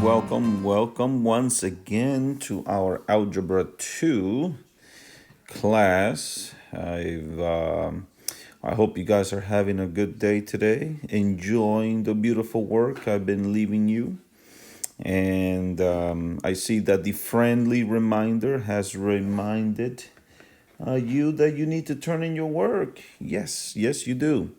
welcome once again to our Algebra 2 class. I hope you guys are having a good day today, enjoying the beautiful work I've been leaving you. And I see that the friendly reminder has reminded you that you need to turn in your work. Yes, you do.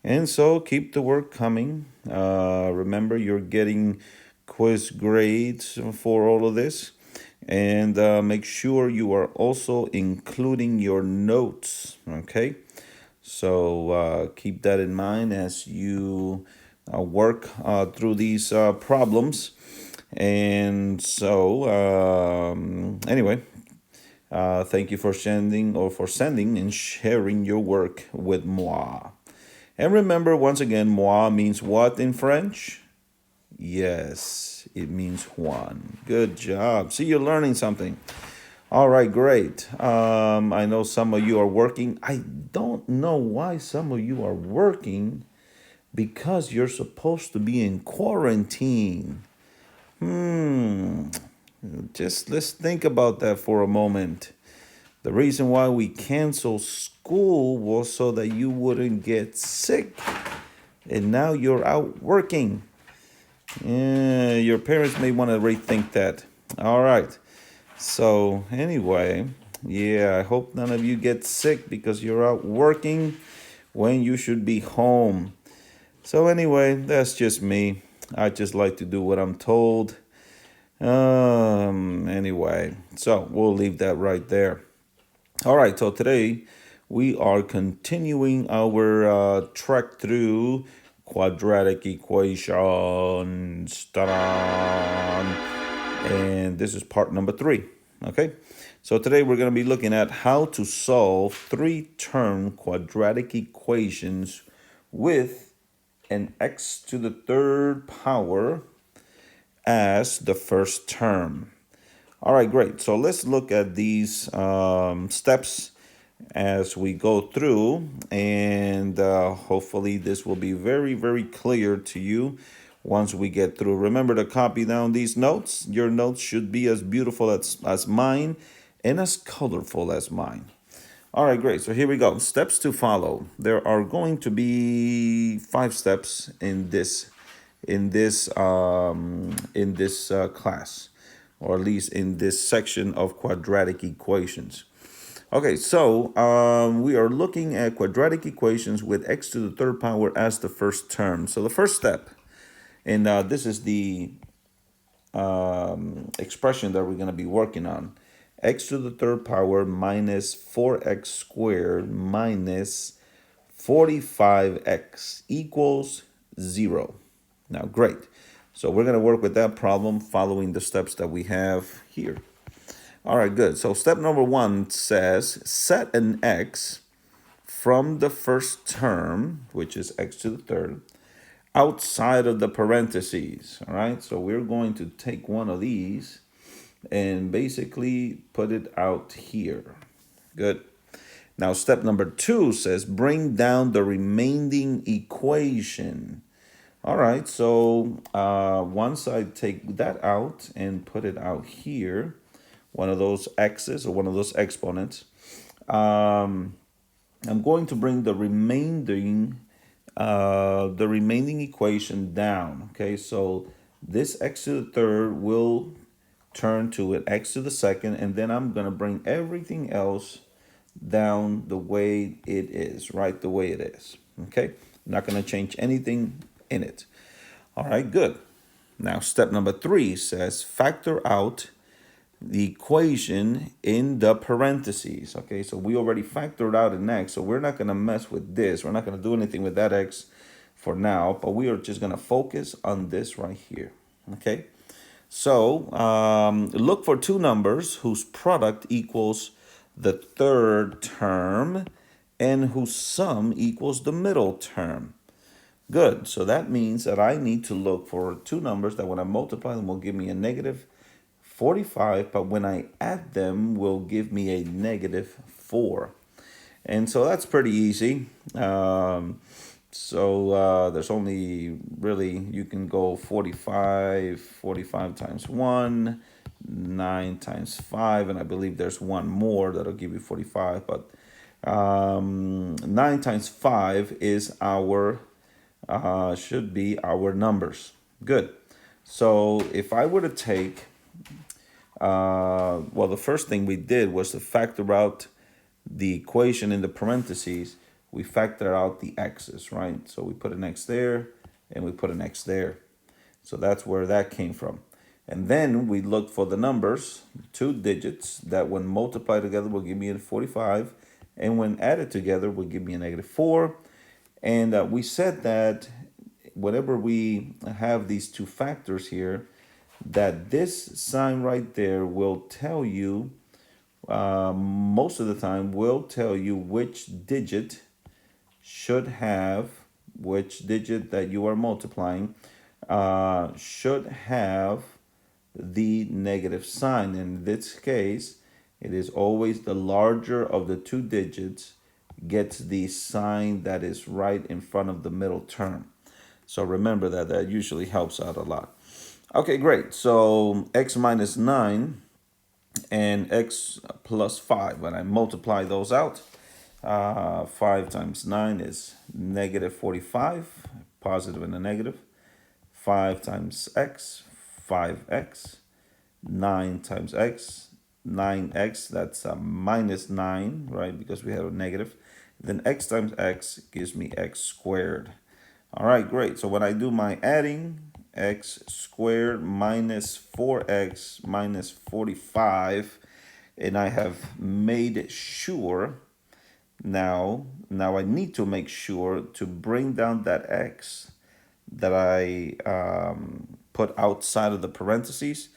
And so keep the work coming. Remember, you're getting quiz grades for all of this. And make sure you are also including your notes. Okay. So keep that in mind as you work through these problems. And so, anyway, thank you for sending and sharing your work with moi. And remember, once again, moi means what in French? Yes, it means Juan. Good job. See, you're learning something. All right, great. I know some of you are working. I don't know why some of you are working because you're supposed to be in quarantine. Just let's think about that for a moment. The reason why we canceled school was so that you wouldn't get sick. And now you're out working. Yeah, your parents may want to rethink that. All right. So, anyway, yeah, I hope none of you get sick because you're out working when you should be home. So, anyway, that's just me. I just like to do what I'm told. Anyway, so we'll leave that right there. All right, so today we are continuing our trek through quadratic equations. Ta-da! And this is part number 3. Okay, so today we're going to be looking at how to solve 3-term quadratic equations with an x to the third power as the first term. All right, great. So let's look at these steps as we go through, and hopefully this will be very, very clear to you once we get through. Remember to copy down these notes. Your notes should be as beautiful as mine and as colorful as mine. All right, great. So here we go. Steps to follow. There are going to be 5 steps in this class, or at least in this section of quadratic equations. Okay, so we are looking at quadratic equations with x to the third power as the first term. So the first step, and this is the expression that we're going to be working on. X to the third power minus 4x squared minus 45x equals 0. Now, great. So we're going to work with that problem following the steps that we have here. All right, good. So step number 1 says set an x from the first term, which is x to the third, outside of the parentheses. All right, so we're going to take one of these and basically put it out here. Good. Now, step number 2 says bring down the remaining equation. All right, so once I take that out and put it out here, one of those x's or one of those exponents, I'm going to bring the remaining equation down. Okay, so this x to the third will turn to an x to the second, and then I'm going to bring everything else down the way it is, right the way it is. Okay, I'm not going to change anything in it. All right, good. Now, step number 3 says factor out the equation in the parentheses. Okay, so we already factored out an x, so we're not going to mess with this. We're not going to do anything with that x for now, but we are just going to focus on this right here. Okay, so look for 2 numbers whose product equals the third term and whose sum equals the middle term. Good. So that means that I need to look for 2 numbers that when I multiply them will give me a negative 45, but when I add them will give me a negative 4. And so that's pretty easy. So there's only really, you can go 45 times 1, 9 times 5, and I believe there's one more that'll give you 45, but 9 times 5 is our, should be our numbers. Good. So if I were to take, well, the first thing we did was to factor out the equation in the parentheses. We factor out the x's, right? So we put an x there and we put an x there. So that's where that came from. And then we looked for the numbers, two digits that when multiplied together will give me a 45, and when added together will give me a -4. And we said that whenever we have these two factors here, that this sign right there will tell you, most of the time, will tell you which digit should have, which digit that you are multiplying should have the negative sign. In this case, it is always the larger of the two digits gets the sign that is right in front of the middle term. So remember that, that usually helps out a lot. Okay, great. So x minus 9 and x plus 5. When I multiply those out, 5 times 9 is -45, positive and a negative. 5 times x, 5x. 9 times x, 9x, that's a -9, right? Because we have a negative. Then x times x gives me x squared. All right, great. So when I do my adding, x squared minus 4x minus 45, and I have made sure, now I need to make sure to bring down that x that I put outside of the parentheses.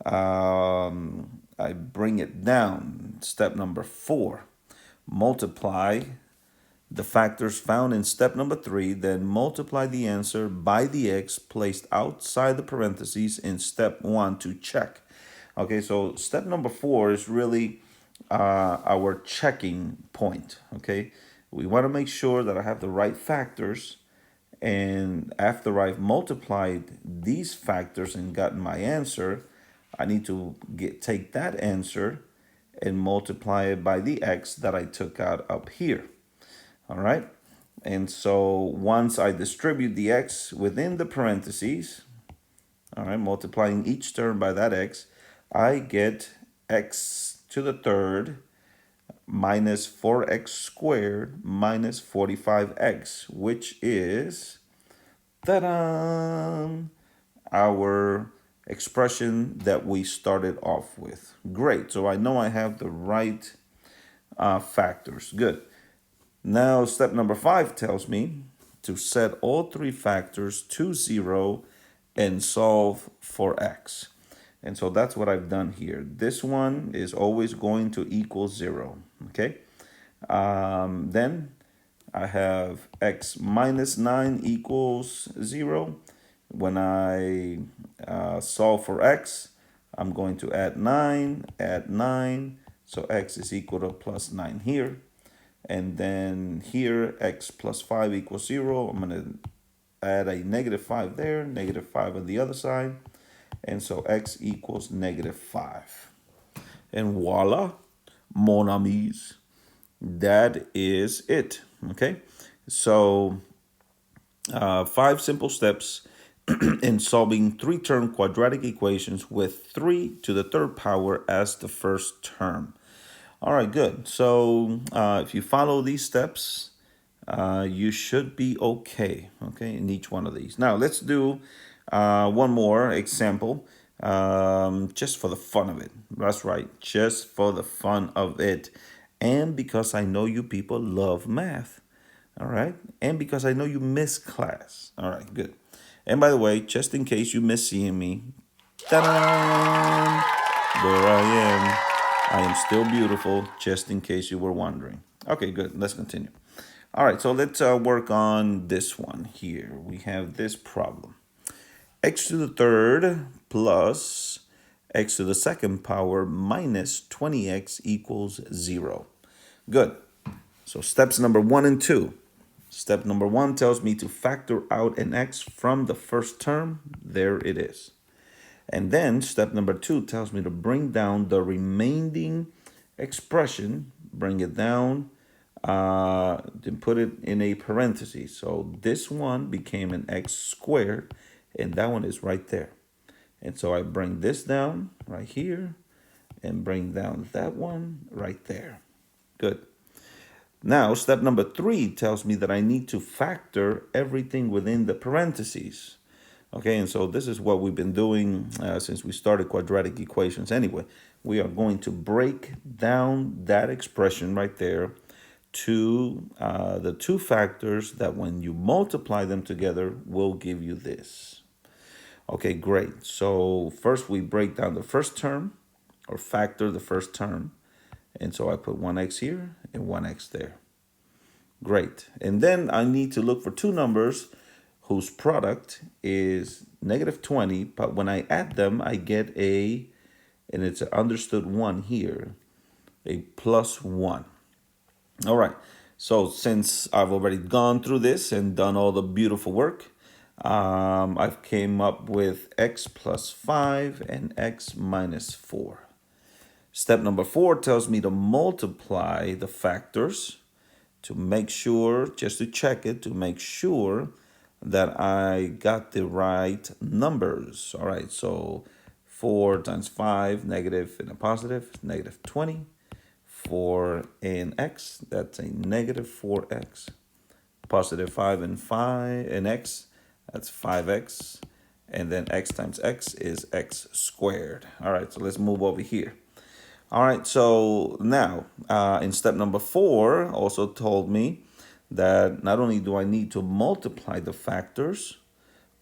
I bring it down. Step number 4, multiply the factors found in step number 3, then multiply the answer by the x placed outside the parentheses in step 1 to check. Okay, so step number 4 is really our checking point. Okay, we want to make sure that I have the right factors, and after I've multiplied these factors and gotten my answer, I need to take that answer and multiply it by the x that I took out up here. All right. And so once I distribute the x within the parentheses, all right, multiplying each term by that x, I get x to the third minus 4x squared minus 45x, which is, ta-da, our expression that we started off with. Great. So I know I have the right factors. Good. Now, step number 5 tells me to set all three factors to 0 and solve for x. And so that's what I've done here. This one is always going to equal 0. Okay. Then I have x minus 9 equals 0. When I solve for x, I'm going to add 9. So x is equal to plus 9 here. And then here, x plus 5 equals 0. I'm going to add a -5 there, -5 on the other side. And so x equals -5. And voila, mon amis, that is it. Okay, so 5 simple steps in solving 3-term quadratic equations with 3 to the third power as the first term. All right, good. So if you follow these steps, you should be okay, in each one of these. Now, let's do one more example, just for the fun of it. That's right, just for the fun of it. And because I know you people love math, all right? And because I know you miss class. All right, good. And by the way, just in case you miss seeing me, ta-da! There I am. I am still beautiful, just in case you were wondering. Okay, good. Let's continue. All right, so let's work on this one here. We have this problem. X to the third plus x to the second power minus 20x equals 0. Good. So steps number 1 and 2. Step number 1 tells me to factor out an x from the first term. There it is. And then step number 2 tells me to bring down the remaining expression, bring it down, then put it in a parenthesis. So this one became an x squared, and that one is right there. And so I bring this down right here and bring down that one right there. Good. Now, step number 3 tells me that I need to factor everything within the parentheses. Okay, and so this is what we've been doing since we started quadratic equations. Anyway, we are going to break down that expression right there to the two factors that when you multiply them together will give you this. Okay, great. So first we break down the first term or factor the first term. And so I put 1x here and 1x there. Great. And then I need to look for two numbers whose product is -20, but when I add them, I get and it's an understood 1 here, a +1. All right. So since I've already gone through this and done all the beautiful work, I've came up with x plus 5 and x minus 4. Step number 4 tells me to multiply the factors to make sure, just to check it, to make sure that I got the right numbers. All right, so 4 times 5, negative and a positive, -20. 4 and x, that's a -4x. Positive 5 and x, that's 5x. And then x times x is x squared. All right, so let's move over here. All right, so now in step number 4 also told me that not only do I need to multiply the factors,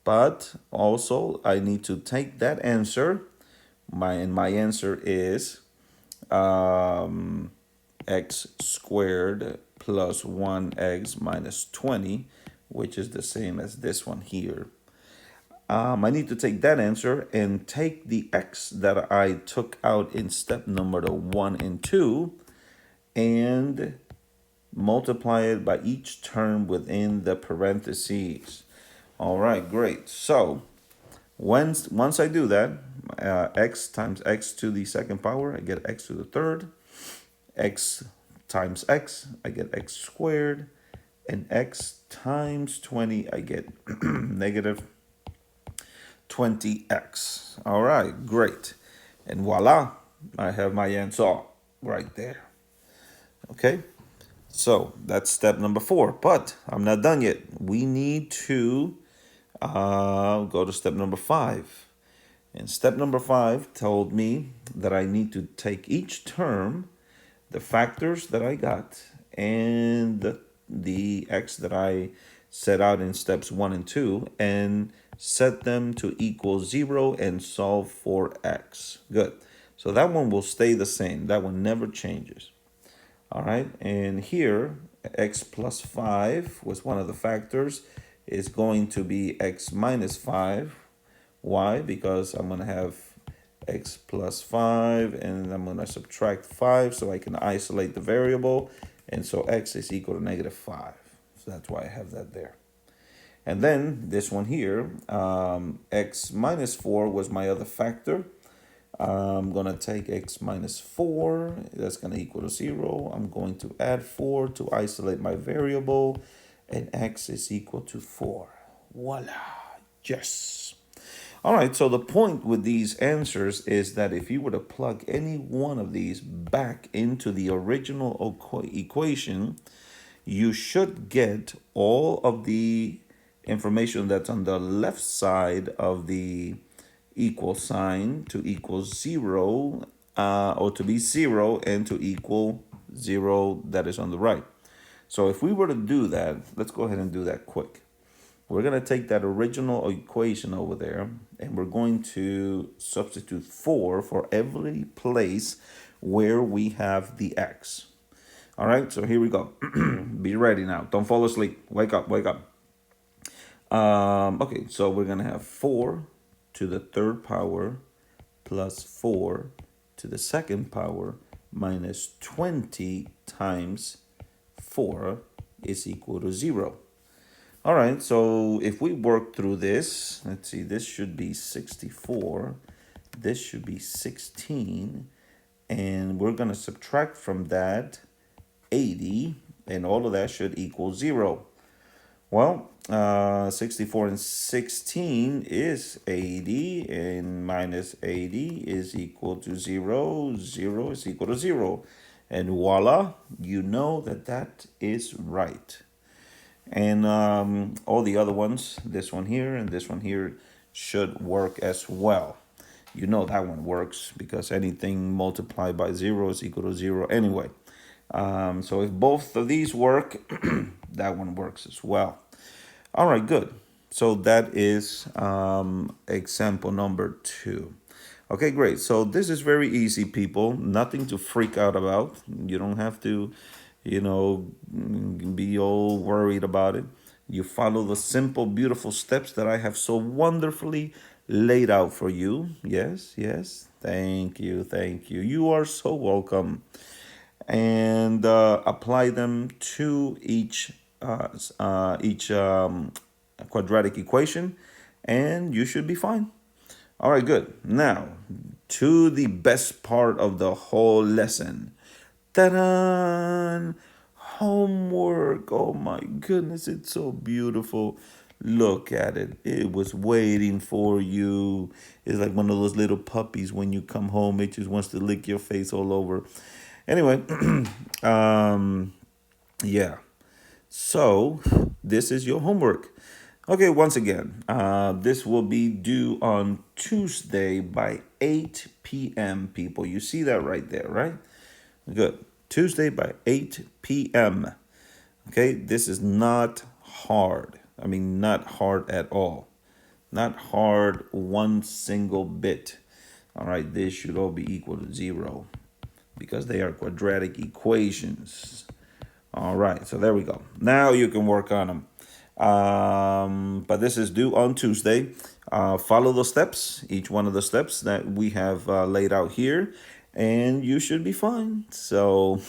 but also I need to take that answer. My answer is x squared plus 1x minus 20, which is the same as this one here. I need to take that answer and take the x that I took out in step number 1 and 2 and multiply it by each term within the parentheses. All right, great. So once I do that, x times x to the second power, I get x to the third. X times x, I get x squared. And x times 20, I get negative 20x. All right, great. And voila, I have my answer right there. Okay, so that's step number 4. But I'm not done yet. We need to go to step number 5. And step number 5 told me that I need to take each term, the factors that I got, and the x that I set out in steps 1 and 2, and set them to equal 0 and solve for x. Good. So that one will stay the same. That one never changes. All right. And here, x plus 5 was one of the factors, is going to be x minus 5. Why? Because I'm going to have x plus 5 and I'm going to subtract 5 so I can isolate the variable. And so x is equal to -5. So that's why I have that there. And then this one here, x minus 4 was my other factor. I'm going to take x minus 4. That's going to equal to 0. I'm going to add 4 to isolate my variable. And x is equal to 4. Voila. Yes. All right, so the point with these answers is that if you were to plug any one of these back into the original equation, you should get all of the information that's on the left side of the equal sign to equal 0, or to be 0 and to equal 0 that is on the right. So if we were to do that, let's go ahead and do that quick. We're going to take that original equation over there and we're going to substitute 4 for every place where we have the x. All right, so here we go. Be ready now. Don't fall asleep. Wake up, wake up. Okay, so we're going to have 4 to the third power plus 4 to the second power minus 20 times 4 is equal to 0. All right, so if we work through this, let's see, this should be 64. This should be 16. And we're going to subtract from that 80. And all of that should equal 0. Well, 64 and 16 is 80, and minus 80 is equal to 0. 0 is equal to 0. And voila, you know that that is right. And all the other ones, this one here and this one here, should work as well. You know that one works because anything multiplied by 0 is equal to 0 anyway. So if both of these work, that one works as well. All right, good. So that is example number 2. Okay, great. So this is very easy, people. Nothing to freak out about. You don't have to, be all worried about it. You follow the simple, beautiful steps that I have so wonderfully laid out for you. Yes, yes. Thank you, thank you. You are so welcome. And apply them to each quadratic equation, and you should be fine. All right, good. Now, to the best part of the whole lesson. Ta-da! Homework. Oh my goodness, it's so beautiful. Look at it. It was waiting for you. It's like one of those little puppies when you come home, it just wants to lick your face all over. Anyway, yeah. So, this is your homework. Okay, once again, this will be due on Tuesday by 8 p.m., people. You see that right there, right? Good. Tuesday by 8 p.m. Okay, this is not hard. I mean, not hard at all. Not hard one single bit. All right, this should all be equal to 0 because they are quadratic equations. All right, so there we go. Now you can work on them. But this is due on Tuesday. Follow the steps, each one of the steps that we have laid out here, and you should be fine. So,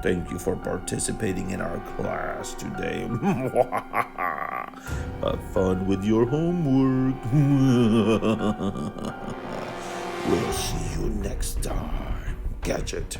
thank you for participating in our class today. Have fun with your homework. We'll see you next time. Catch it.